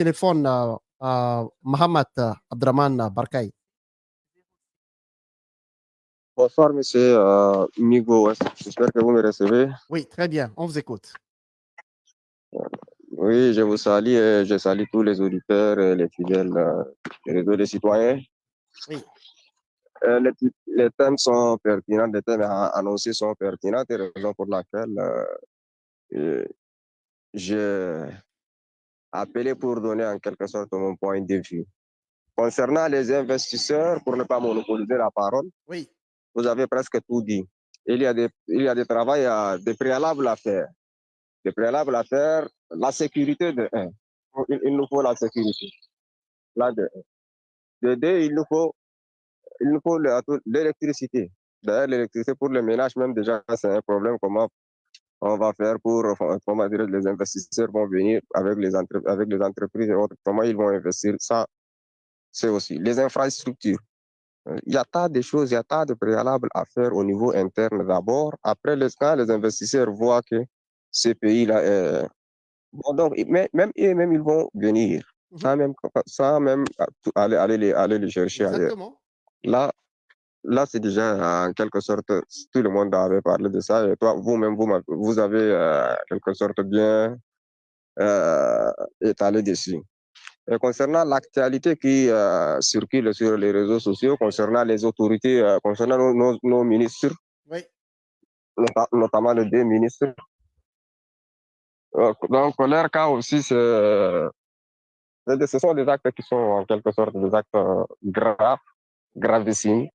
Téléphone Mohamed Abdraman Barkay. Bonsoir, monsieur Migo. J'espère que vous me recevez. Oui, très bien. On vous écoute. Oui, je vous salue et je salue tous les auditeurs et les fidèles du réseau des citoyens. Oui. Les thèmes sont pertinents, les thèmes annoncés sont pertinents, et raison pour laquelle j'ai appelé pour donner en quelque sorte mon point de vue. Concernant les investisseurs, pour ne pas monopoliser la parole, oui. Vous avez presque tout dit. Il y a des travails, des préalables à faire. Des préalables à faire, la sécurité de un. Il nous faut la sécurité. Là, de un. De deux, il nous faut l'électricité. D'ailleurs, l'électricité pour les ménages, même déjà, c'est un problème. Comment on va faire pour, comment dire, les investisseurs vont venir avec les entreprises et autres, comment ils vont investir. Ça, c'est aussi. Les infrastructures. Il y a tas de choses, il y a tas de préalables à faire au niveau interne d'abord. Après, quand les investisseurs voient que ce pays-là est... Bon, donc, même ils vont venir, sans même aller les chercher ailleurs. Exactement. Là, c'est déjà, en quelque sorte, tout le monde avait parlé de ça. Et toi, vous-même, vous avez, en quelque sorte, bien étalé dessus. Et concernant l'actualité qui circule sur les réseaux sociaux, concernant les autorités, concernant nos ministres, oui. Notamment les deux ministres, donc leur cas aussi, ce sont des actes qui sont en quelque sorte des actes graves, gravissimes,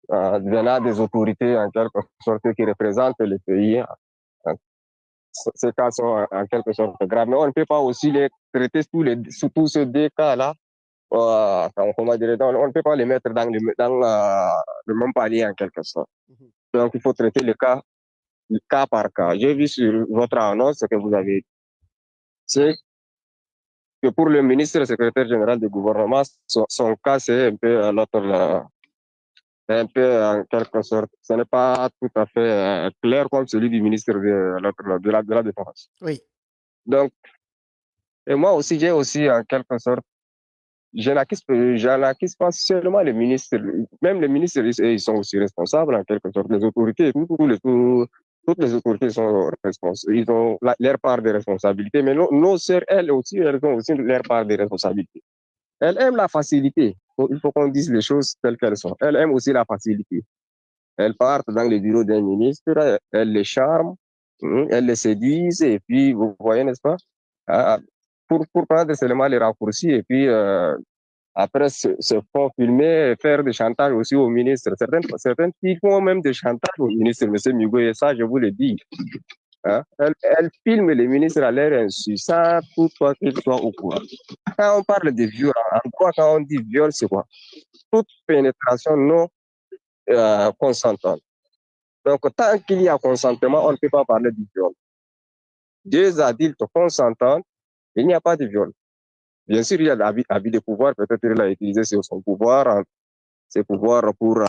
venant des autorités en quelque sorte qui représentent le pays. Ces cas sont en quelque sorte graves, mais on ne peut pas aussi les traiter sous tous ces deux cas-là. Comment dire, on ne peut pas les mettre dans le même panier en quelque sorte. Donc, il faut traiter le cas par cas. J'ai vu sur votre annonce ce que vous avez dit. C'est que pour le ministre secrétaire général du gouvernement, son cas, c'est un peu un peu en quelque sorte. Ce n'est pas tout à fait clair comme celui du ministre de la Défense. Oui. Donc, et moi aussi, j'ai aussi en quelque sorte je n'accuse pas seulement les ministres, même les ministres, ils sont aussi responsables en quelque sorte. Les autorités, toutes les autorités sont responsables, ils ont leur part de responsabilité, mais nos sœurs, elles aussi, elles ont aussi leur part de responsabilité. Elles aiment la facilité. Il faut qu'on dise les choses telles qu'elles sont. Elles aiment aussi la facilité. Elles partent dans le bureau d'un ministre, elles les charment, elles les séduisent, et puis, vous voyez, n'est-ce pas? Pour prendre seulement les raccourcis, et puis, après se font filmer et faire des chantages aussi aux ministres. Certaines filles font même des chantages aux ministres, M. Migo, et ça, je vous le dis. Hein? Elles filment les ministres à leur insu, sans toutefois qu'ils soient au courant. Quand on parle de viol, en quoi, quand on dit viol, c'est quoi? Toute pénétration non consentante. Donc, tant qu'il y a consentement, on ne peut pas parler du viol. Deux adultes consentants, il n'y a pas de viol. Bien sûr, il y a l'abus de pouvoir. Peut-être qu'il a utilisé son pouvoir, ses pouvoirs pour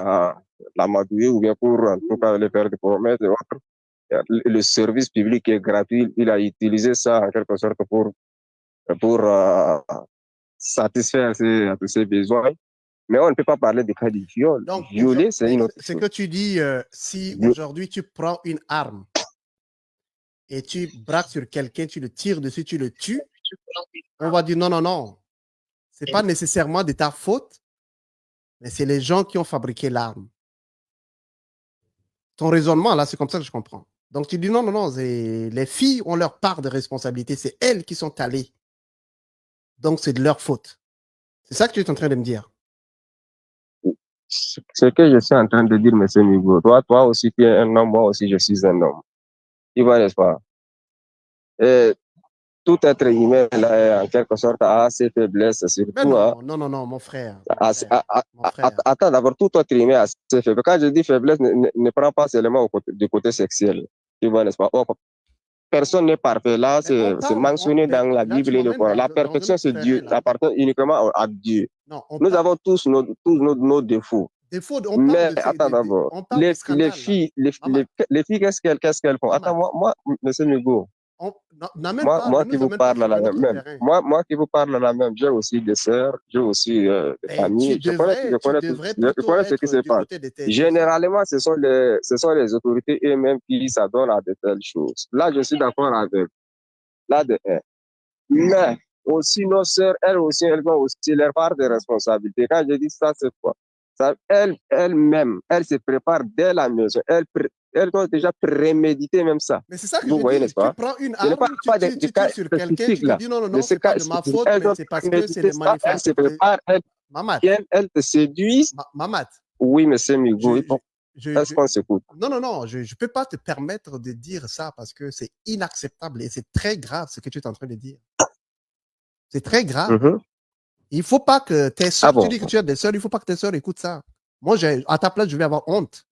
l'amadouer ou bien pour, en tout cas, les faire des promesses et autres. Le service public est gratuit. Il a utilisé ça en quelque sorte pour satisfaire ses besoins. Mais on ne peut pas parler de cas de viol. Donc, violer, c'est une autre ce chose. que tu dis, si aujourd'hui tu prends une arme et tu braques sur quelqu'un, tu le tires dessus, tu le tues, on va dire non, non, non. Ce n'est pas nécessairement de ta faute, mais c'est les gens qui ont fabriqué l'arme. Ton raisonnement, là, c'est comme ça que je comprends. Donc, tu dis non, non, non, les filles ont leur part de responsabilité. C'est elles qui sont allées. Donc, c'est de leur faute. C'est ça que tu es en train de me dire. Ce que je suis en train de dire, M. Migo, toi aussi, tu es un homme, moi aussi, je suis un homme. Tu vois, n'est-ce pas? Et tout être humain, là, en quelque sorte, a ses faiblesses, surtout. Mais non, non, non, non, mon frère. Attends, d'abord, tout être humain a ses faiblesses. Quand je dis faiblesse, ne prends pas seulement du côté sexuel. Tu vois, n'est-ce pas? Personne n'est parfait. Là, c'est mentionné dans la Bible et le Coran. La perfection, c'est Dieu, appartient uniquement à Dieu. Non, nous avons tous nos défauts. Mais attends d'abord, les filles, qu'est-ce qu'elles font? Attends, moi, M. Migo, n'amène pas, moi ne qui nous vous amène pas parle sur là un autre même, terrain. moi qui vous parle là même, j'ai aussi des sœurs, j'ai aussi des Ben, familles, tu devrais je plutôt connais ce qui être se du passe. côté de tes sœurs. Généralement, ce sont les autorités eux-mêmes qui s'adonnent à de telles choses. Là, je suis d'accord avec. Là, de un. Mais aussi, nos sœurs, elles aussi, elles ont aussi leur part de responsabilité. Quand je dis ça, c'est quoi? Elles-mêmes, elles se préparent dès la maison. Elles ont déjà prémédité même ça. Mais c'est ça que Vous je voyez, dis. n'est-ce Tu pas? prends une Je ne parle arme, pas tu de cas tires sur quelqu'un, spécifiques tu te là. dis non, non, De non, ce c'est pas cas, de ma faute, elles mais ont c'est parce que c'est prémédité les ça. Elles se manifestants. préparent, Mamat, elles te séduisent. Mamat, Oui, monsieur Migo, est-ce qu'on s'écoute? non, non, non, je ne peux pas te permettre de dire ça parce que c'est inacceptable et c'est très grave ce que tu es en train de dire. C'est très grave. Il ne faut pas que tes soeurs, tu dis que tu as des soeurs, il ne faut pas que tes soeurs écoutent ça. Moi, à ta place, je vais avoir honte.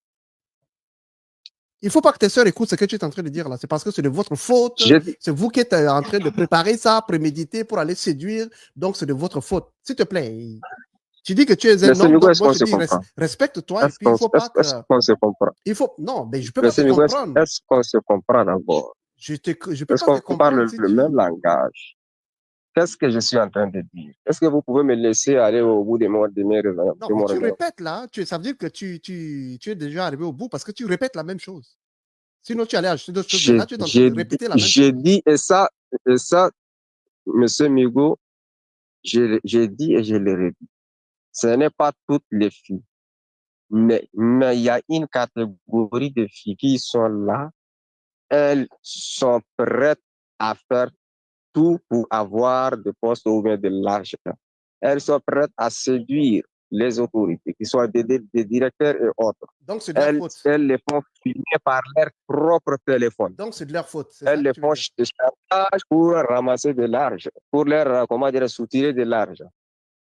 Il ne faut pas que tes soeurs écoutent ce que tu es en train de dire là. C'est parce que c'est de votre faute. C'est vous qui êtes en train de préparer ça, préméditer pour aller séduire. Donc, c'est de votre faute. S'il te plaît. Tu dis que tu es un homme, donc moi je dis respecte-toi et puis il ne faut pas que. Est-ce qu'on se comprend? Il faut. Non, mais je ne peux pas te comprendre. Est-ce qu'on se comprend d'abord? Je ne peux Est-ce pas te qu'on parle comprendre. Si le même langage? Qu'est-ce que je suis en train de dire? Est-ce que vous pouvez me laisser aller au bout de mes raisons? Non, mais tu répètes là. Ça veut dire que tu es déjà arrivé au bout parce que tu répètes la même chose. Sinon, tu allais acheter d'autres choses. Mais là, tu es en train de répéter la même chose. J'ai dit, et ça, monsieur Migo, j'ai dit et je le redis. Ce n'est pas toutes les filles. Mais il y a une catégorie de filles qui sont là. Elles sont prêtes à faire tout pour avoir des postes ou bien de l'argent. Elles sont prêtes à séduire les autorités, qui soient des directeurs et autres. Donc, c'est de leur faute. Elles les font filmer par leur propre téléphone. Donc, c'est de leur faute. Elles les font de chantage pour ramasser de l'argent, pour leur, comment dire, soutirer de l'argent.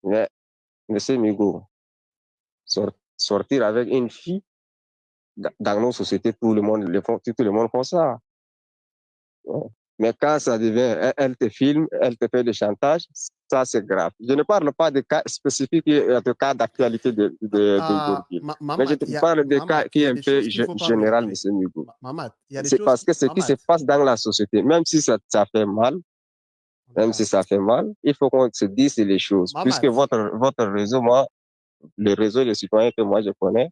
Mais, monsieur Migo, sortir avec une fille, dans nos sociétés, tout le monde font ça. Mais quand ça devient, elle te filme, elle te fait des chantages, ça c'est grave. Je ne parle pas de cas spécifiques, de cas d'actualité d'aujourd'hui. Mais je te parle de cas qui est un peu général, M. Migo. C'est parce que ce qui se passe dans la société, même si ça fait mal, il faut qu'on se dise les choses. Puisque votre réseau, moi, le réseau des citoyens que moi je connais,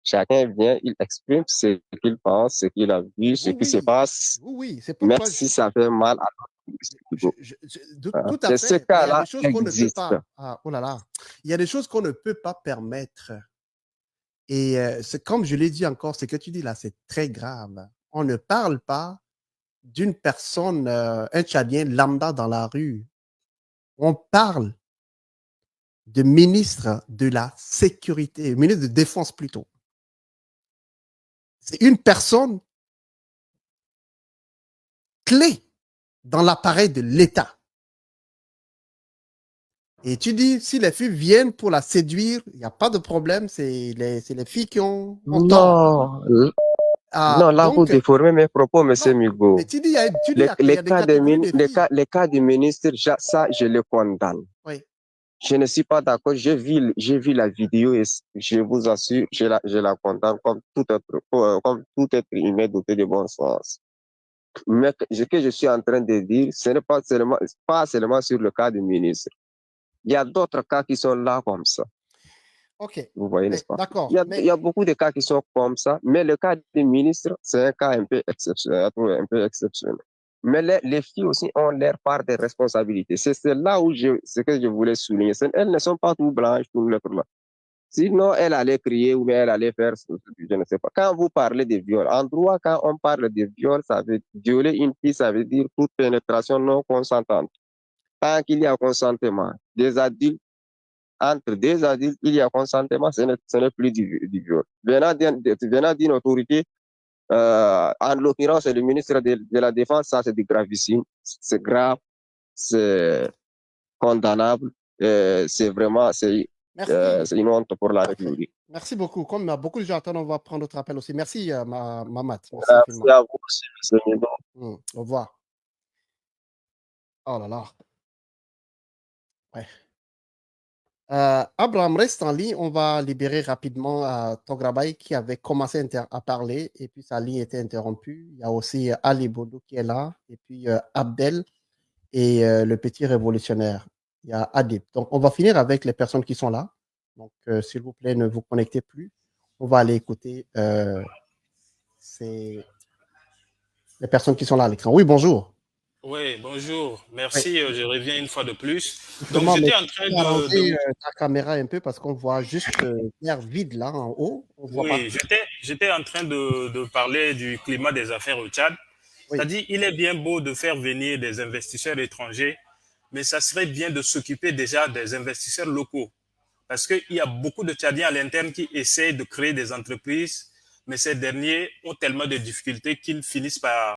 chacun vient, il exprime ce qu'il pense, ce qu'il a vu, ce qui se passe. Oui, c'est même si ça fait mal à tout à fait. Ce cas-là existe. Oh là là. Il y a des choses qu'on ne peut pas permettre. Et c'est comme je l'ai dit encore, ce que tu dis là, c'est très grave. On ne parle pas d'une personne, un Tchadien lambda dans la rue. On parle de ministre de la sécurité, ministre de défense plutôt. C'est une personne clé dans l'appareil de l'État. Et tu dis, si les filles viennent pour la séduire, il n'y a pas de problème, c'est les filles qui ont tort. Non, là, vous déformez mes propos, M. Migo. Mais tu dis, les cas du ministre, ça, je le condamne. Oui. Je ne suis pas d'accord. J'ai vu la vidéo et je vous assure, je la condamne comme tout être humain doté de bon sens. Mais ce que je suis en train de dire, ce n'est pas seulement sur le cas du ministre. Il y a d'autres cas qui sont là comme ça. Ok. Vous voyez, n'est-ce pas? D'accord. Il y a beaucoup de cas qui sont comme ça, mais le cas du ministre, c'est un cas un peu exceptionnel. Mais les filles aussi ont leur part de responsabilité. C'est là où ce que je voulais souligner. Elles ne sont pas tout blanches, tout l'autre là. Sinon, elle allait crier ou elle allait faire, je ne sais pas. Quand vous parlez de viol, en droit, quand on parle de viol, ça veut violer une fille, ça veut dire toute pénétration non consentante. Tant qu'il y a consentement des adultes, entre des adultes, il y a consentement, ce n'est plus du viol. Venant d'une autorité, en l'occurrence, c'est le ministre de la Défense, ça c'est du gravissime, c'est grave, c'est condamnable, c'est vraiment, c'est une honte pour la République. Merci beaucoup. Comme beaucoup de gens attendent, on va prendre notre appel aussi. Merci, Mamat. Merci à vous aussi, M. Migo. Au revoir. Oh là là. Ouais. Abraham, reste en ligne. On va libérer rapidement Tograbay qui avait commencé à parler et puis sa ligne était interrompue. Il y a aussi Ali Boudou qui est là et puis Abdel et le petit révolutionnaire. Il y a Adib. Donc, on va finir avec les personnes qui sont là. Donc, s'il vous plaît, ne vous connectez plus. On va aller écouter les personnes qui sont là à l'écran. Oui, bonjour. Oui, bonjour. Oui. Merci, je reviens une fois de plus. Donc, Justement, mais j'étais en tu train peux arranger ta caméra un peu parce qu'on voit juste l'air vide là en haut. On voit pas. Oui, j'étais en train de parler du climat des affaires au Tchad. Oui. C'est-à-dire, il est bien beau de faire venir des investisseurs étrangers, mais ça serait bien de s'occuper déjà des investisseurs locaux. Parce qu'il y a beaucoup de Tchadiens à l'interne qui essayent de créer des entreprises, mais ces derniers ont tellement de difficultés qu'ils finissent par